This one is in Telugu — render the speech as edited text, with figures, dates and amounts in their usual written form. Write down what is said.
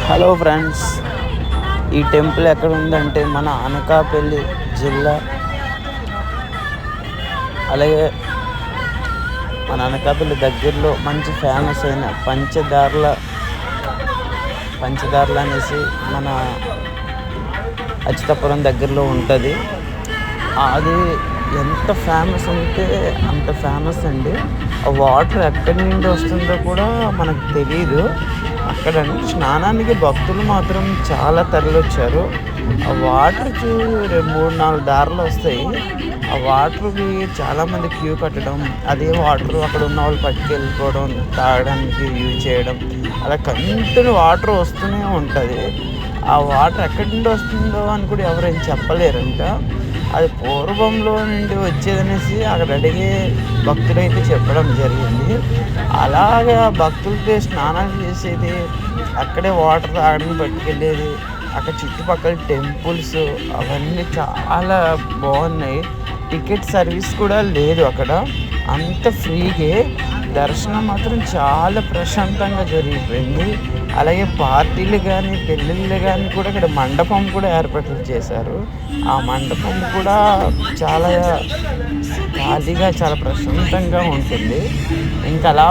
హలో ఫ్రెండ్స్, ఈ టెంపుల్ ఎక్కడ ఉందంటే మన అనకాపల్లి జిల్లా. అలాగే మన అనకాపల్లి దగ్గరలో మంచి ఫేమస్ అయిన పంచదార్ల అనేసి మన అచ్యుతాపురం దగ్గరలో ఉంటుంది. అది ఎంత ఫేమస్ అంటే అంత ఫేమస్ అండి. ఆ వాటర్ ఎక్కడి నుండి వస్తుందో కూడా మనకు తెలియదు. అక్కడ స్నానానికి భక్తులు మాత్రం చాలా తరలివచ్చారు. ఆ వాటర్కి 3-4 దారులు వస్తాయి. ఆ వాటర్కి చాలామంది క్యూ కట్టడం, అదే వాటర్ అక్కడ ఉన్న వాళ్ళు పట్టుకెళ్ళిపోవడం, తాగడానికి యూజ్ చేయడం, అలా కంటిన్యూ వాటర్ వస్తూనే ఉంటుంది. ఆ వాటర్ ఎక్కడి నుండి వస్తుందో అని కూడా ఎవరేం చెప్పలేరంట. అది పూర్వంలో నుండి వచ్చేదనేసి అక్కడ అడిగే భక్తులైతే చెప్పడం జరిగింది. అలాగా భక్తులతో స్నానాలు చేసేది, అక్కడే వాటర్ తాగడానికి పట్టుకెళ్ళేది, అక్కడ చుట్టుపక్కల టెంపుల్స్ అవన్నీ చాలా బాగున్నాయి. టికెట్ సర్వీస్ కూడా లేదు అక్కడ, అంత ఫ్రీగే. దర్శనం మాత్రం చాలా ప్రశాంతంగా జరిగిపోయింది. అలాగే పార్టీలు కానీ పెళ్ళిళ్ళు కానీ కూడా ఇక్కడ మండపం కూడా ఏర్పాట్లు చేశారు. ఆ మండపం కూడా చాలా ఖాళీగా చాలా ప్రశాంతంగా ఉంటుంది. ఇంకా అలా